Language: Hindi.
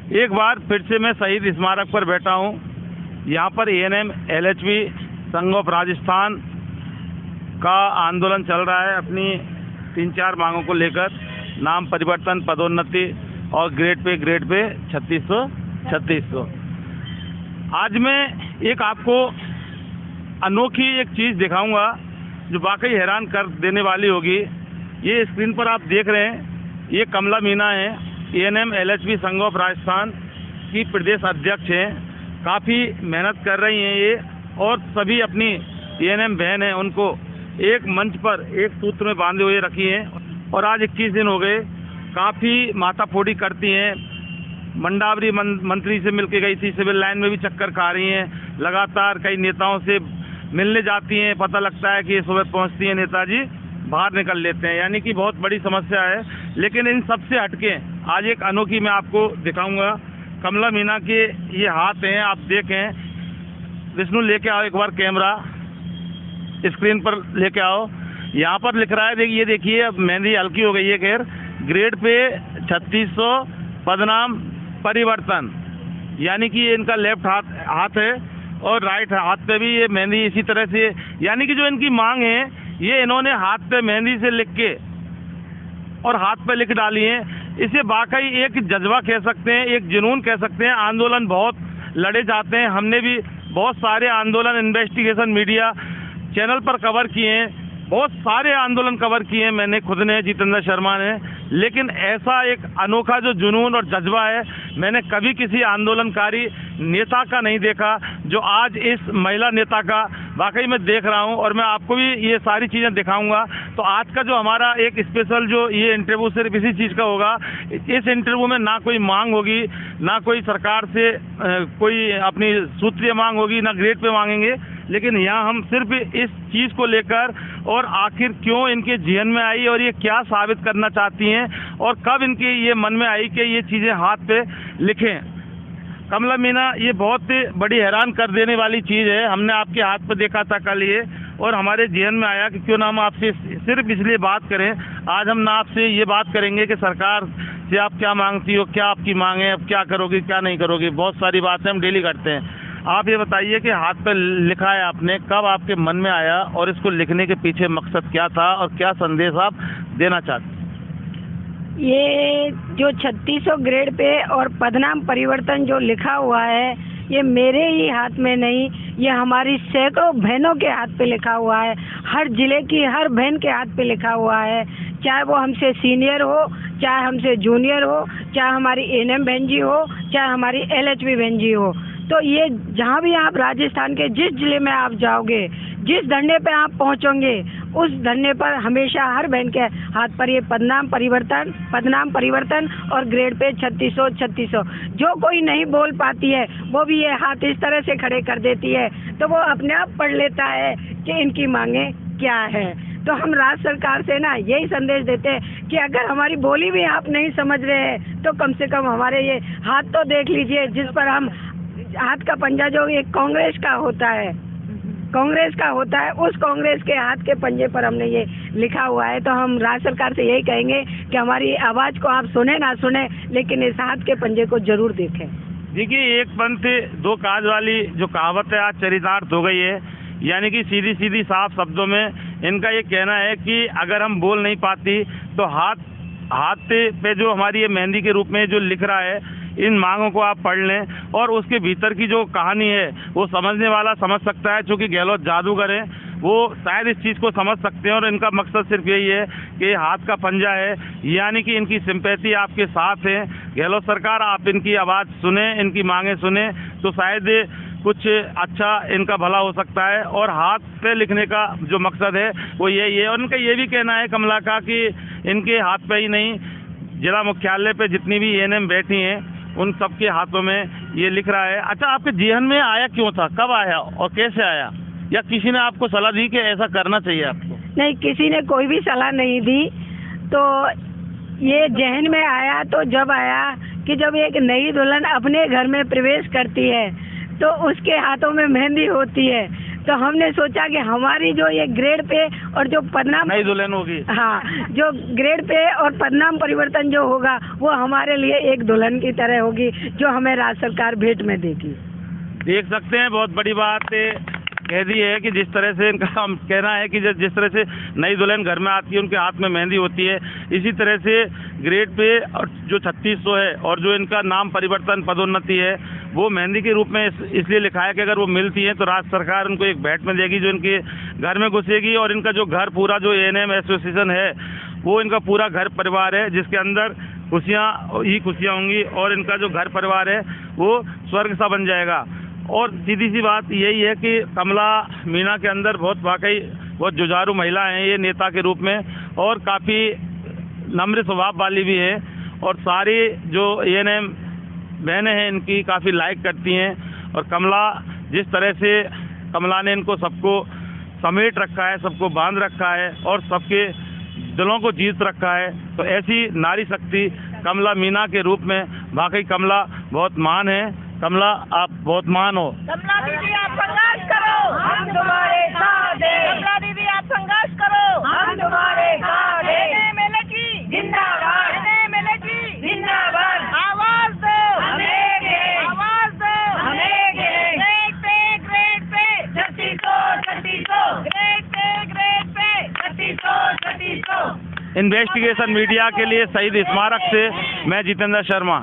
एक बार फिर से मैं शहीद स्मारक पर बैठा हूँ। यहाँ पर एएनएम एलएचबी संघ ऑफ राजस्थान का आंदोलन चल रहा है अपनी 3-4 मांगों को लेकर। नाम परिवर्तन, पदोन्नति और ग्रेड पे 3600। आज मैं एक आपको अनोखी एक चीज़ दिखाऊंगा जो वाकई हैरान कर देने वाली होगी। ये स्क्रीन पर आप देख रहे हैं, ये कमला मीना है, एएनएम एलएचबी संघ ऑफ राजस्थान की प्रदेश अध्यक्ष हैं। काफ़ी मेहनत कर रही हैं ये, और सभी अपनी एएनएम बहन हैं उनको एक मंच पर एक सूत्र में बांधे हुए रखी हैं। और आज 21 दिन हो गए, काफ़ी माथाफोड़ी करती हैं। मंडावरी मंत्री से मिलके गई थी, सिविल लाइन में भी चक्कर खा रही हैं, लगातार कई नेताओं से मिलने जाती हैं। पता लगता है कि ये सुबह पहुंचती हैं, नेताजी बाहर निकल लेते हैं, यानी कि बहुत बड़ी समस्या है। लेकिन इन सबसे हटके आज एक अनोखी मैं आपको दिखाऊंगा। कमला मीना के ये हाथ हैं, आप देखें। विष्णु लेके आओ एक बार, कैमरा स्क्रीन पर लेके आओ। यहाँ पर लिख रहा है, देखिए, ये देखिए, अब मेहंदी हल्की हो गई है। खैर, ग्रेड पे 3600, पदनाम परिवर्तन, यानी कि ये इनका लेफ्ट हाथ है और राइट हाथ पे भी ये मेहंदी इसी तरह से, यानी कि जो इनकी मांग है ये इन्होंने हाथ पे मेहंदी से लिख के और हाथ पे लिख डाली है। इसे वाकई एक जज्बा कह सकते हैं, एक जुनून कह सकते हैं। आंदोलन बहुत लड़े जाते हैं, हमने भी बहुत सारे आंदोलन इन्वेस्टिगेशन मीडिया चैनल पर कवर किए हैं, बहुत सारे आंदोलन कवर किए हैं मैंने खुद ने, जितेंद्र शर्मा ने। लेकिन ऐसा एक अनोखा जो जुनून और जज्बा है मैंने कभी किसी आंदोलनकारी नेता का नहीं देखा, जो आज इस महिला नेता का वाकई मैं देख रहा हूं। और मैं आपको भी ये सारी चीज़ें दिखाऊंगा। तो आज का जो हमारा एक स्पेशल जो ये इंटरव्यू सिर्फ इसी चीज़ का होगा। इस इंटरव्यू में ना कोई मांग होगी, ना कोई सरकार से कोई अपनी सूत्रीय मांग होगी, ना ग्रेड पे मांगेंगे। लेकिन यहाँ हम सिर्फ इस चीज़ को लेकर, और आखिर क्यों इनके जीवन में आई और ये क्या साबित करना चाहती हैं, और कब इनके ये मन में आई कि ये चीज़ें हाथ पे लिखें। कमला मीना, ये बहुत बड़ी हैरान कर देने वाली चीज़ है। हमने आपके हाथ पे देखा था कल ये, और हमारे जीवन में आया कि क्यों ना हम आपसे सिर्फ इसलिए बात करें। आज हम ना आपसे ये बात करेंगे कि सरकार से आप क्या मांगती हो, क्या आपकी मांग है, अब क्या करोगी, क्या नहीं करोगी। बहुत सारी बातें हम डेली करते हैं। आप ये बताइए कि हाथ पे लिखा है आपने, कब आपके मन में आया और इसको लिखने के पीछे मकसद क्या था और क्या संदेश आप देना चाहते? ये जो 3600 ग्रेड पे और पदनाम परिवर्तन जो लिखा हुआ है, ये मेरे ही हाथ में नहीं, ये हमारी सैकड़ों बहनों के हाथ पे लिखा हुआ है। हर जिले की हर बहन के हाथ पे लिखा हुआ है, चाहे वो हमसे सीनियर हो, चाहे हमसे जूनियर हो, चाहे हमारी एएनएम बहन जी हो, चाहे हमारी एलएचबी बहन जी हो। तो ये जहाँ भी आप राजस्थान के जिस जिले में आप जाओगे, जिस धरने पे आप पहुँचोगे, उस धरने पर हमेशा हर बहन के हाथ पर ये पदनाम परिवर्तन और ग्रेड पे 3600। जो कोई नहीं बोल पाती है वो भी ये हाथ इस तरह से खड़े कर देती है, तो वो अपने आप पढ़ लेता है कि इनकी मांगे क्या है। तो हम राज्य सरकार से ना यही संदेश देते हैं कि अगर हमारी बोली भी आप नहीं समझ रहे हैं तो कम से कम हमारे ये हाथ तो देख लीजिए, जिस पर हम हाथ का पंजा जो एक कांग्रेस का होता है, उस कांग्रेस के हाथ के पंजे पर हमने ये लिखा हुआ है। तो हम राज्य सरकार से यही कहेंगे कि हमारी आवाज़ को आप सुने ना सुने, लेकिन इस हाथ के पंजे को जरूर देखें। देखिए, एक पंथ दो काज वाली जो कहावत है आज चरितार्थ हो गई है। यानी कि सीधी सीधी साफ शब्दों में इनका ये कहना है कि अगर हम बोल नहीं पाती तो हाथ पे जो हमारी ये मेहंदी के रूप में जो लिख रहा है, इन मांगों को आप पढ़ लें, और उसके भीतर की जो कहानी है वो समझने वाला समझ सकता है। चूँकि गहलोत जादूगर है, वो शायद इस चीज़ को समझ सकते हैं, और इनका मकसद सिर्फ यही है कि हाथ का पंजा है, यानी कि इनकी सिंपैथी आपके साथ है। गहलोत सरकार, आप इनकी आवाज़ सुने, इनकी मांगें सुने, तो शायद कुछ अच्छा इनका भला हो सकता है। और हाथ पे लिखने का जो मकसद है वो यही है। और इनका ये भी कहना है कमला का कि इनके हाथ पे ही नहीं, जिला मुख्यालय पे जितनी भी एएनएम बैठी हैं उन सबके हाथों में ये लिख रहा है। अच्छा, आपके जीवन में आया क्यों था, कब आया और कैसे आया, या किसी ने आपको सलाह दी कि ऐसा करना चाहिए आपको? नहीं, किसी ने कोई भी सलाह नहीं दी। तो ये जहन में आया तो जब आया कि जब एक नई दुल्हन अपने घर में प्रवेश करती है तो उसके हाथों में मेहंदी होती है, तो हमने सोचा कि हमारी जो ये ग्रेड पे और जो पदनाम नई दुल्हन होगी। हाँ, जो ग्रेड पे और पदनाम परिवर्तन जो होगा वो हमारे लिए एक दुल्हन की तरह होगी, जो हमें राज्य सरकार भेंट में देगी। देख सकते हैं, बहुत बड़ी बात कह दी है कि जिस तरह से इनका हम कहना है कि जिस तरह से नई दुल्हन घर में आती है उनके हाथ में मेहंदी होती है, इसी तरह से ग्रेड पे और जो 3600 है और जो इनका नाम परिवर्तन पदोन्नति है वो मेहंदी के रूप में इसलिए लिखा है कि अगर वो मिलती है तो राज्य सरकार उनको एक भेंट में देगी, जो इनके घर में घुसेगी और इनका जो घर पूरा जो ANM एसोसिएशन है वो इनका पूरा घर परिवार है, जिसके अंदर खुशियाँ ही खुशियाँ होंगी और इनका जो घर परिवार है वो स्वर्ग सा बन जाएगा। और सीधी सी बात यही है कि कमला मीना के अंदर वाकई बहुत जुझारू महिला हैं ये नेता के रूप में, और काफ़ी नम्र स्वभाव वाली भी है, और सारी जो ANM बहनें हैं इनकी काफ़ी लाइक करती हैं। और कमला जिस तरह से कमला ने इनको सबको समेट रखा है, सबको बांध रखा है और सबके दिलों को जीत रखा है, तो ऐसी नारी शक्ति कमला मीना के रूप में वाकई कमला बहुत महान है। कमला आप बहुत महान हो। कमला दीदी आप संघर्ष करो, हम तुम्हारे साथ हैं। कमला दीदी आप संघर्ष करो, हम तुम्हारे साथ हैं। मिलेगी जिंदाबाद, मिलेगी जिंदाबाद। आवाज दो हमें, आवाज दो हमें। Grade pay 3600, grade pay 3600। Investigation media के लिए शहीद स्मारक से मैं जितेंद्र शर्मा।